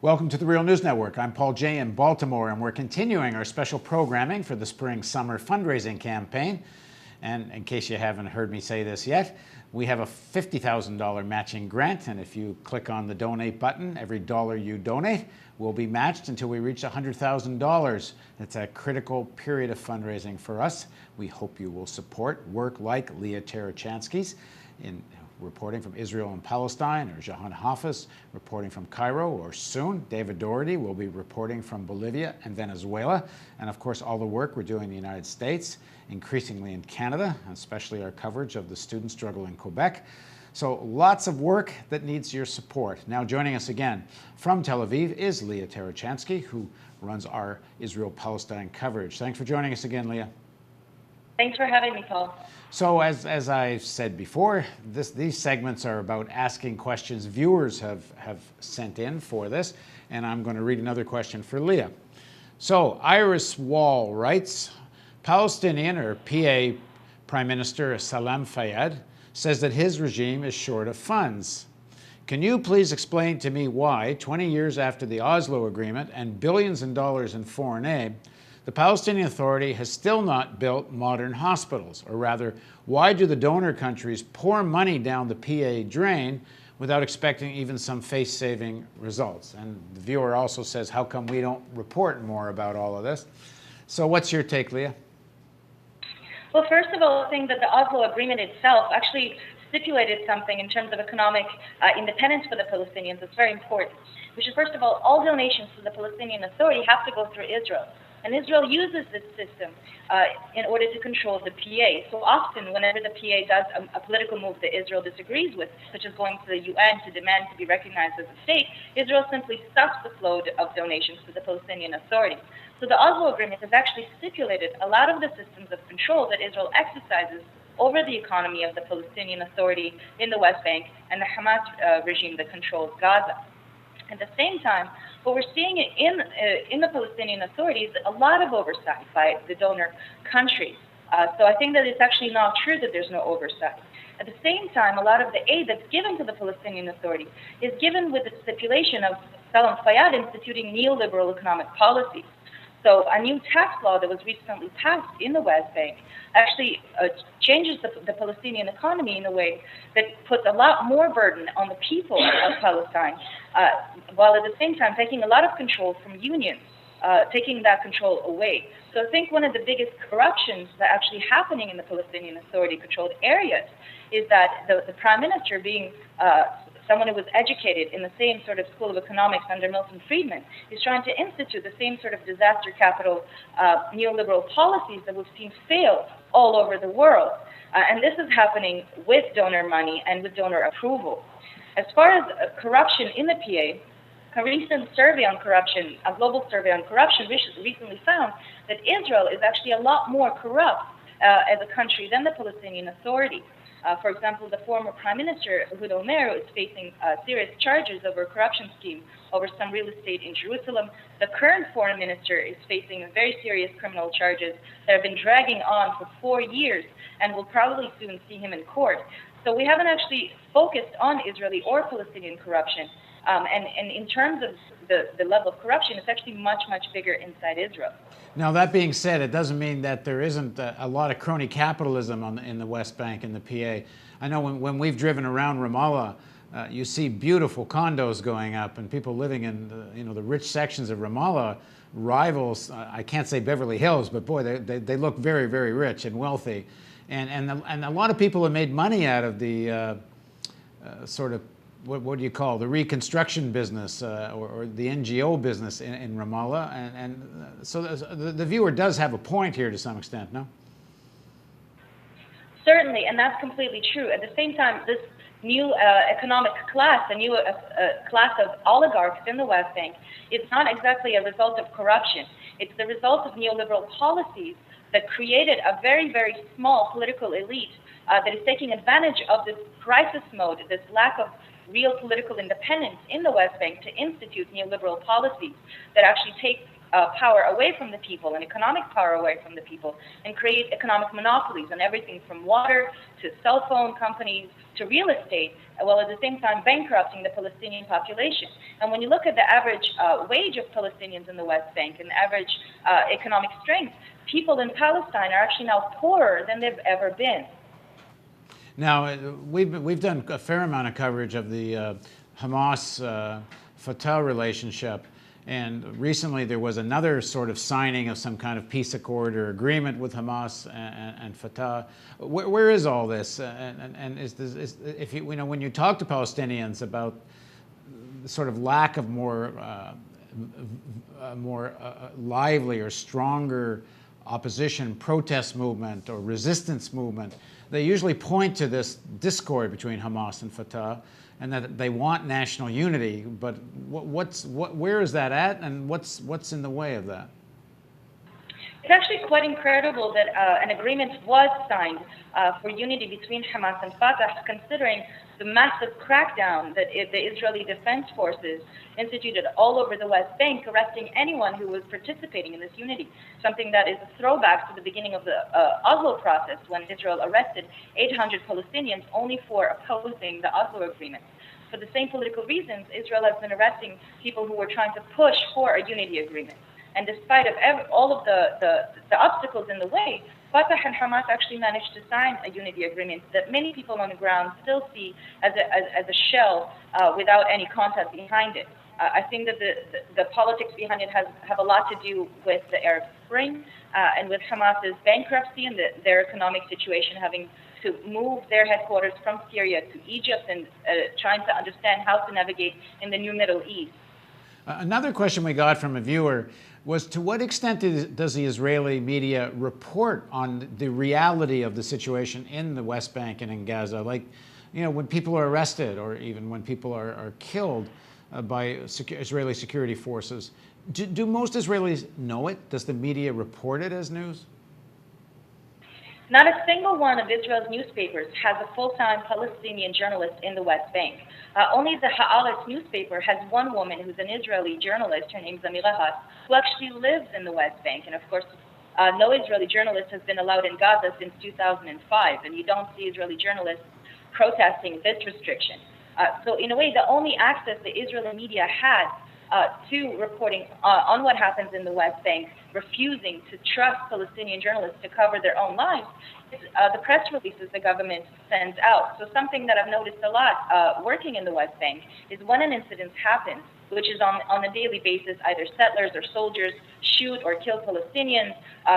Welcome to the Real News Network. I'm Paul Jay in Baltimore, and we're continuing our special programming for the spring-summer fundraising campaign. And in case you haven't heard me say this yet, we have a $50,000 matching grant, and if you click on the donate button, every dollar you donate will be matched until we reach $100,000. It's a critical period of fundraising for us. We hope you will support work like Lia Tarachansky's in reporting from Israel and Palestine, or Jahan Hafez reporting from Cairo, or soon David Doherty will be reporting from Bolivia and Venezuela, and of course all the work we're doing in the United States, increasingly in Canada, especially our coverage of the student struggle in Quebec. So lots of work that needs your support. Now joining us again from Tel Aviv is Lia Tarachansky, who runs our Israel-Palestine coverage. Thanks for joining us again, Lia. Thanks for having me, Paul. So as I said before, these segments are about asking questions viewers have sent in for this, and I'm going to read another question for Lia. So Iris Wall writes, Palestinian or PA Prime Minister Salam Fayyad says that his regime is short of funds. Can you please explain to me why, 20 years after the Oslo Agreement and billions in dollars in foreign aid, the Palestinian Authority has still not built modern hospitals? Or rather, why do the donor countries pour money down the PA drain without expecting even some face-saving results? And the viewer also says, how come we don't report more about all of this? So what's your take, Lia? Well, first of all, I think that the Oslo Agreement itself actually stipulated something in terms of economic independence for the Palestinians that's very important, which is, first of all donations to the Palestinian Authority have to go through Israel. And Israel uses this system in order to control the PA. So often, whenever the PA does a political move that Israel disagrees with, such as going to the UN to demand to be recognized as a state, Israel simply stops the flow of donations to the Palestinian Authority. So the Oslo Agreement has actually stipulated a lot of the systems of control that Israel exercises over the economy of the Palestinian Authority in the West Bank and the Hamas regime that controls Gaza. At the same time, what we're seeing in the Palestinian Authority is a lot of oversight by the donor countries. So I think that it's actually not true that there's no oversight. At the same time, a lot of the aid that's given to the Palestinian Authority is given with the stipulation of Salam Fayyad instituting neoliberal economic policies. So a new tax law that was recently passed in the West Bank actually changes the Palestinian economy in a way that puts a lot more burden on the people of Palestine, while at the same time taking a lot of control from unions, taking that control away. So I think one of the biggest corruptions that actually happening in the Palestinian Authority-controlled areas is that the Prime Minister, being someone who was educated in the same sort of school of economics under Milton Friedman, is trying to institute the same sort of disaster capital neoliberal policies that we've seen fail all over the world. And this is happening with donor money and with donor approval. As far as corruption in the PA, a recent survey on corruption, a global survey on corruption, recently found that Israel is actually a lot more corrupt as a country than the Palestinian Authority. For example, the former Prime Minister, Ehud Olmert, is facing serious charges over a corruption scheme over some real estate in Jerusalem. The current Foreign Minister is facing very serious criminal charges that have been dragging on for 4 years, and we'll probably soon see him in court. So we haven't actually focused on Israeli or Palestinian corruption. And in terms of the level of corruption, it's actually much, much bigger inside Israel. Now, that being said, it doesn't mean that there isn't a lot of crony capitalism in the West Bank and the PA. I know when we've driven around Ramallah, you see beautiful condos going up and people living in the rich sections of Ramallah rivals, I can't say Beverly Hills, but boy, they look very, very rich and wealthy. And a lot of people have made money out of the sort of, what do you call the reconstruction business or the NGO business in Ramallah, and so the viewer does have a point here to some extent, no? Certainly, and that's completely true. At the same time, this new economic class, a new class of oligarchs in the West Bank, it's not exactly a result of corruption. It's the result of neoliberal policies that created a very, very small political elite that is taking advantage of this crisis mode, this lack of real political independence in the West Bank, to institute neoliberal policies that actually take power away from the people and economic power away from the people and create economic monopolies on everything from water to cell phone companies to real estate, while at the same time bankrupting the Palestinian population. And when you look at the average wage of Palestinians in the West Bank and the average economic strength, people in Palestine are actually now poorer than they've ever been. Now, we've done a fair amount of coverage of the Hamas Fatah relationship, and recently there was another sort of signing of some kind of peace accord or agreement with Hamas and Fatah. Where is all this? And is this, if you know, when you talk to Palestinians about the sort of lack of more lively or stronger opposition, protest movement or resistance movement, they usually point to this discord between Hamas and Fatah, and that they want national unity. But where is that at, and what's in the way of that? It's actually quite incredible that an agreement was signed for unity between Hamas and Fatah, considering the massive crackdown that the Israeli Defense Forces instituted all over the West Bank, arresting anyone who was participating in this unity, something that is a throwback to the beginning of the Oslo process, when Israel arrested 800 Palestinians only for opposing the Oslo Agreement. For the same political reasons, Israel has been arresting people who were trying to push for a unity agreement. And despite of all of the obstacles in the way, Fatah and Hamas actually managed to sign a unity agreement that many people on the ground still see as a shell without any content behind it. I think that the politics behind it have a lot to do with the Arab Spring and with Hamas's bankruptcy and their economic situation, having to move their headquarters from Syria to Egypt and trying to understand how to navigate in the new Middle East. Another question we got from a viewer was, to what extent does the Israeli media report on the reality of the situation in the West Bank and in Gaza? Like, you know, when people are arrested or even when people are killed by Israeli security forces. Do most Israelis know it? Does the media report it as news? Not a single one of Israel's newspapers has a full-time Palestinian journalist in the West Bank. Only the Haaretz newspaper has one woman who's an Israeli journalist. Her name's Amira Haas, who actually lives in the West Bank. And of course, no Israeli journalist has been allowed in Gaza since 2005, and you don't see Israeli journalists protesting this restriction. So in a way, the only access the Israeli media had to reporting on what happens in the West Bank, refusing to trust Palestinian journalists to cover their own lives, is the press releases the government sends out. So something that I've noticed a lot working in the West Bank is when an incident happens, which is on a daily basis, either settlers or soldiers shoot or kill Palestinians,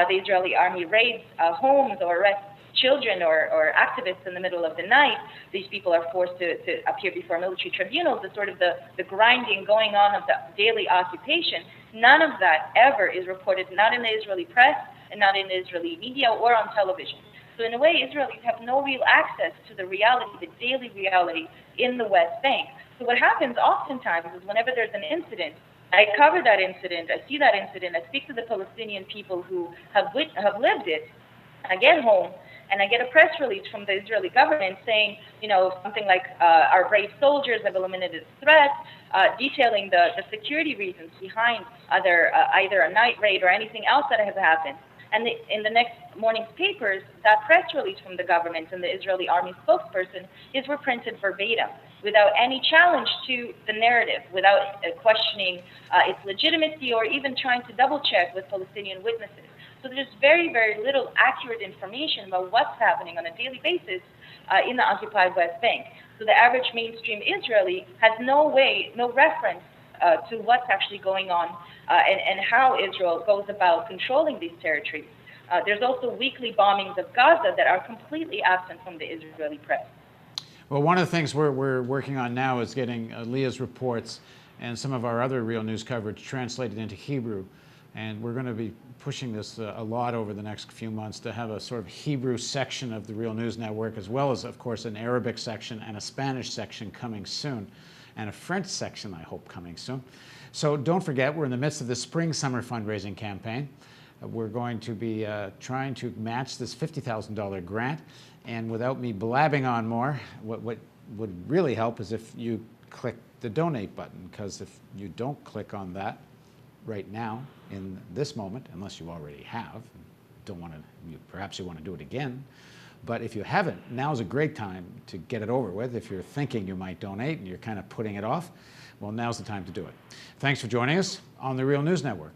the Israeli army raids homes or arrests children or activists in the middle of the night. These people are forced to appear before military tribunals. The sort of the grinding going on of the daily occupation. None of that ever is reported, not in the Israeli press and not in the Israeli media or on television. So in a way, Israelis have no real access to the reality, the daily reality in the West Bank. So what happens oftentimes is whenever there's an incident, I cover that incident, I see that incident, I speak to the Palestinian people who have lived it, I get home, and I get a press release from the Israeli government saying, you know, something like our brave soldiers have eliminated the threat, detailing the security reasons behind either a night raid or anything else that has happened. And in the next morning's papers, that press release from the government and the Israeli army spokesperson is reprinted verbatim, without any challenge to the narrative, without questioning its legitimacy or even trying to double check with Palestinian witnesses. So there's very, very little accurate information about what's happening on a daily basis in the occupied West Bank. So the average mainstream Israeli has no reference to what's actually going on and how Israel goes about controlling these territories. There's also weekly bombings of Gaza that are completely absent from the Israeli press. Well, one of the things we're working on now is getting Lia's reports and some of our other Real News coverage translated into Hebrew. And we're going to be pushing this a lot over the next few months to have a sort of Hebrew section of the Real News Network, as well as, of course, an Arabic section and a Spanish section coming soon, and a French section, I hope, coming soon. So don't forget, we're in the midst of the spring-summer fundraising campaign. We're going to be trying to match this $50,000 grant. And without me blabbing on more, what would really help is if you click the donate button, because if you don't click on that right now, in this moment, unless you already have. Don't want to, perhaps you want to do it again. But if you haven't, now's a great time to get it over with. If you're thinking you might donate and you're kind of putting it off, well, now's the time to do it. Thanks for joining us on the Real News Network.